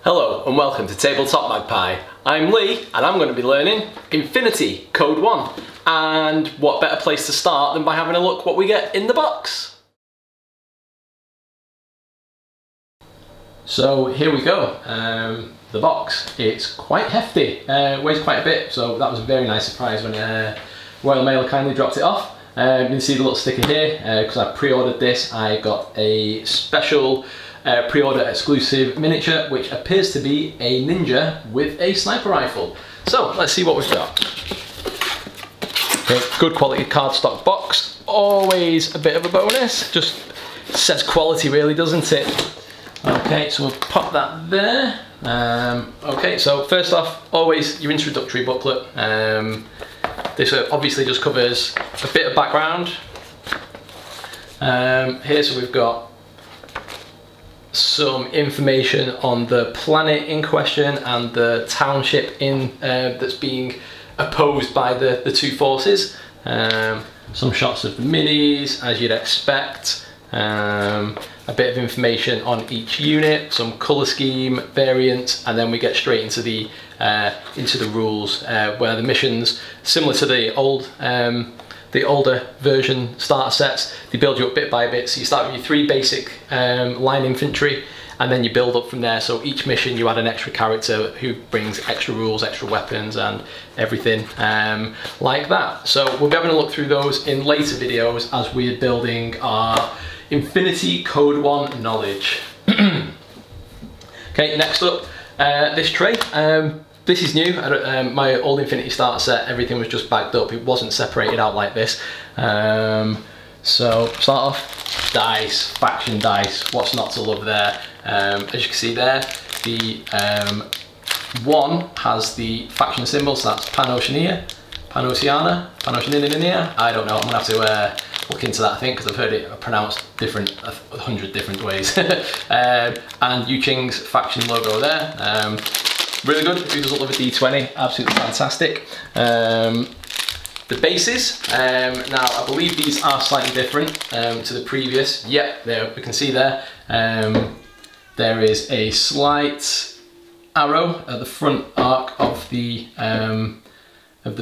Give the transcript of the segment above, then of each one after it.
Hello and welcome to Tabletop Magpie. I'm Lee and I'm going to be learning Infinity Code 1. And what better place to start than by having a look what we get in the box. So here we go, the box. It's quite hefty, weighs quite a bit, so that was a very nice surprise when Royal Mail kindly dropped it off. You can see the little sticker here, because I pre-ordered this. I got a special pre-order exclusive miniature, which appears to be a ninja with a sniper rifle. So let's see what we've got. Okay, good quality cardstock box, always a bit of a bonus, just says quality really, doesn't it? Okay, so we'll pop that there. Okay, so first off, always your introductory booklet. This obviously just covers a bit of background. Here, so we've got some information on the planet in question and the township that's being opposed by the two forces. Some shots of the minis, as you'd expect. A bit of information on each unit, some colour scheme, variant, and then we get straight into the rules, where the missions, similar to the older version starter sets, they build you up bit by bit. So you start with your 3 basic line infantry, and then you build up from there. So each mission you add an extra character who brings extra rules, extra weapons and everything like that. So we'll be having a look through those in later videos as we're building our Infinity Code 1 knowledge. Okay, next up, this tray. This is new. My old Infinity starter set, everything was just bagged up. It wasn't separated out like this. So start off, dice, faction dice. What's not to love there? As you can see there, the one has the faction symbol, so that's Pan-Oceania, Pan-Oceania, Pan-Oceania. I don't know. I'm gonna have to look into that, I think, because I've heard it pronounced different, 100 different ways. And Yu Qing's faction logo there. Really good. Who doesn't love a D20? Absolutely fantastic. The bases, now I believe these are slightly different to the previous. Yep, there we can see there. There is a slight arrow at the front arc of the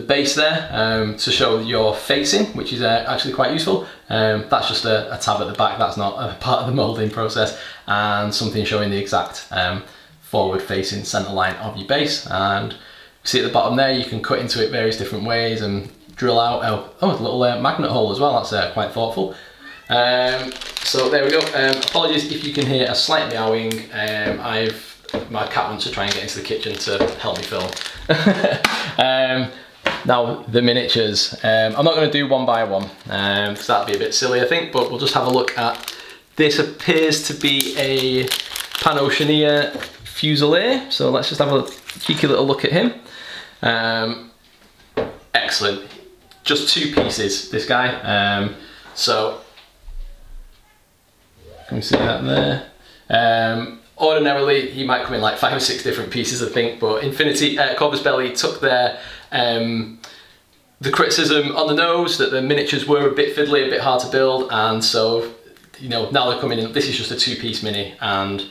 base there, to show you're facing, which is actually quite useful. That's just a tab at the back. That's not a part of the moulding process, and something showing the exact forward facing centre line of your base. And you see at the bottom there, you can cut into it various different ways and drill out a little magnet hole as well. That's quite thoughtful. So there we go. Apologies if you can hear a slight meowing. My cat wants to try and get into the kitchen to help me film. Now the miniatures. I'm not going to do one by one because that'd be a bit silly, I think, but we'll just have a look at. This appears to be a Pan-Oceania Fusilier, so let's just have a cheeky little look at him. Excellent. Just 2 pieces, this guy. So can we see that there? Ordinarily he might come in like 5 or 6 different pieces, I think, but Infinity Corvus Belli took their the criticism on the nose that the miniatures were a bit fiddly, a bit hard to build, and so, you know, now they're coming in. This is just a 2-piece mini, and,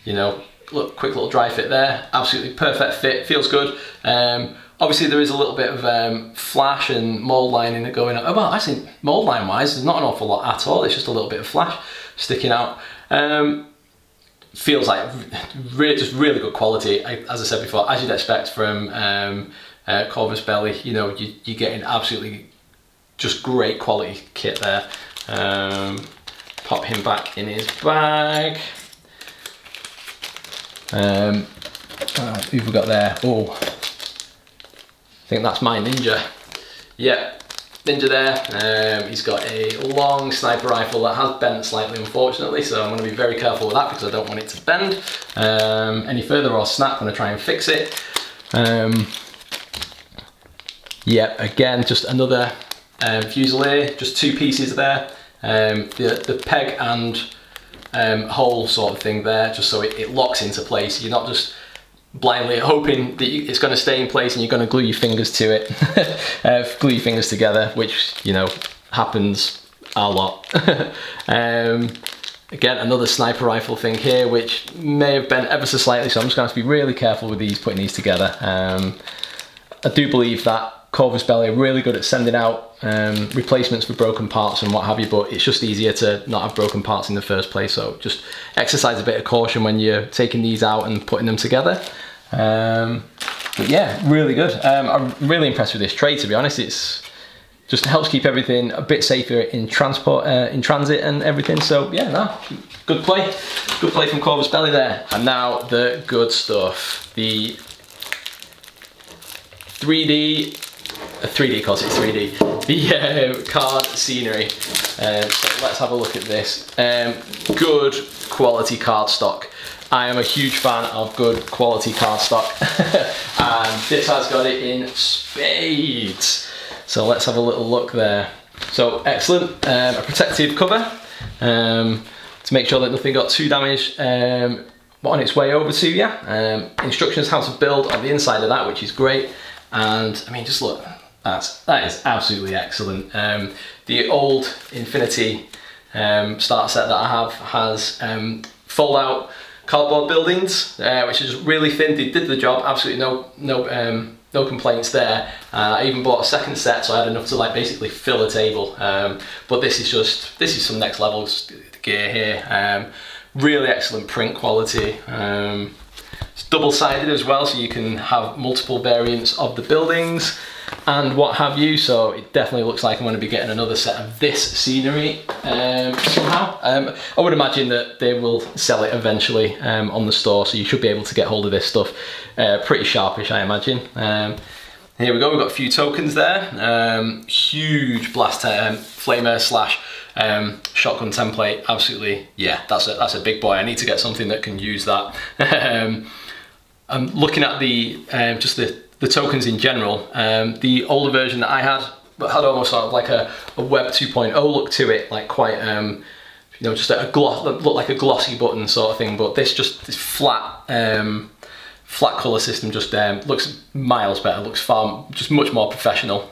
you know, look, quick little dry fit there, absolutely perfect fit, feels good. Obviously there is a little bit of flash and mould lining going on. Oh, well, actually, mould line wise, there's not an awful lot at all. It's just a little bit of flash sticking out. Feels like just really good quality, as I said before, as you'd expect from Corvus Belli. You know, you're getting absolutely just great quality kit there. Pop him back in his bag. Who've we got there? Oh, I think that's my ninja. Yeah, ninja there. He's got a long sniper rifle that has bent slightly, unfortunately, so I'm going to be very careful with that because I don't want it to bend any further or snap when I try and fix it. Yeah, again, just another Fusilier, just 2 pieces there. The peg and hole sort of thing there, just so it locks into place. You're not just blindly hoping that it's going to stay in place and you're going to glue your fingers to it, glue your fingers together, which, you know, happens a lot. Again, another sniper rifle thing here, which may have bent ever so slightly, so I'm just going to have to be really careful with these, putting these together. I do believe that Corvus Belli are really good at sending out replacements for broken parts and what have you, but it's just easier to not have broken parts in the first place, so just exercise a bit of caution when you're taking these out and putting them together. But yeah, really good. I'm really impressed with this tray, to be honest. It's just helps keep everything a bit safer in transport, in transit and everything. So yeah, no, good play from Corvus Belli there. And now the good stuff, the 3D, of course it's 3D, the card scenery. So let's have a look at this. Good quality cardstock. I am a huge fan of good quality cardstock, and this has got it in spades. So let's have a little look there. So excellent, a protective cover to make sure that nothing got too damaged on its way over to you. Instructions how to build on the inside of that, which is great. And I mean, just look, that is absolutely excellent. The old Infinity starter set that I have has fold out cardboard buildings, which is really thin. They did the job, absolutely no complaints there. I even bought a second set, so I had enough to like basically fill a table. But this is some next level gear here. Really excellent print quality. It's double-sided as well, so you can have multiple variants of the buildings and what have you, so it definitely looks like I'm going to be getting another set of this scenery somehow. I would imagine that they will sell it eventually on the store, so you should be able to get hold of this stuff pretty sharpish, I imagine. Here we go, we've got a few tokens there. Huge blast flamer slash shotgun template. Absolutely, yeah, that's a big boy. I need to get something that can use that. I'm looking at the just the tokens in general. The older version that I had almost sort of like a Web 2.0 look to it, like quite you know, just a gloss, looked like a glossy button sort of thing. But this flat flat color system just looks miles better. Looks just much more professional.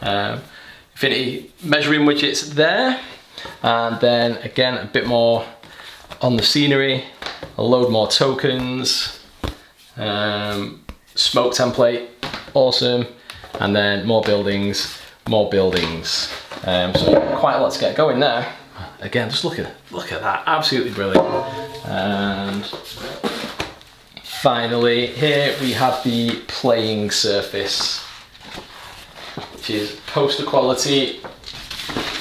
Infinity measuring widgets there, and then again a bit more on the scenery. A load more tokens. Smoke template, awesome, and then more buildings. So quite a lot to get going there. Again, just look at that, absolutely brilliant. And finally, here we have the playing surface, which is poster quality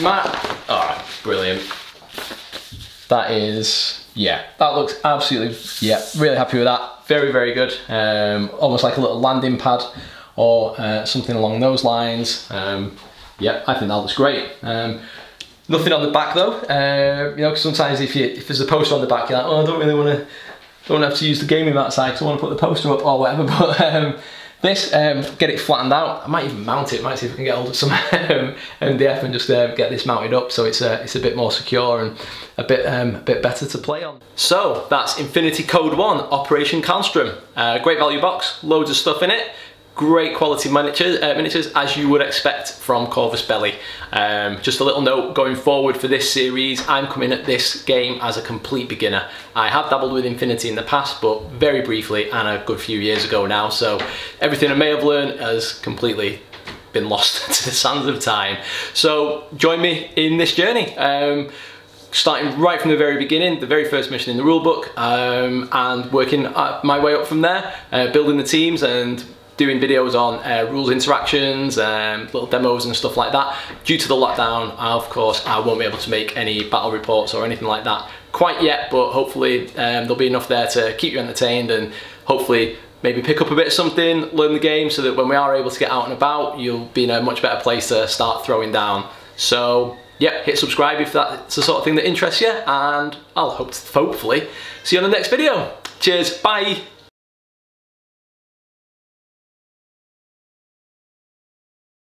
matte. All right, brilliant. That is, yeah, that looks absolutely, yeah, really happy with that. Very, very good. Almost like a little landing pad or something along those lines. Yeah, I think that looks great. Nothing on the back though. You know, 'cause sometimes if there's a poster on the back, you're like, oh, I don't really want to, don't have to use the gaming mat side because I want to put the poster up or whatever. But this, get it flattened out. I might even mount it. Might see if we can get hold of some MDF and just get this mounted up so it's a bit more secure and a bit better to play on. So that's Infinity Code 1 Operation Kalmstrom. Great value box, loads of stuff in it. Great quality miniatures as you would expect from Corvus Belli. Just a little note going forward for this series, I'm coming at this game as a complete beginner. I have dabbled with Infinity in the past, but very briefly and a good few years ago now, so everything I may have learned has completely been lost to the sands of time. So join me in this journey. Starting right from the very beginning, the very first mission in the rulebook, and working my way up from there, building the teams and doing videos on rules interactions, little demos and stuff like that. Due to the lockdown, of course, I won't be able to make any battle reports or anything like that quite yet, but hopefully there'll be enough there to keep you entertained and hopefully maybe pick up a bit of something, learn the game, so that when we are able to get out and about, you'll be in a much better place to start throwing down. So yeah, hit subscribe if that's the sort of thing that interests you, and I'll hopefully see you on the next video. Cheers, bye!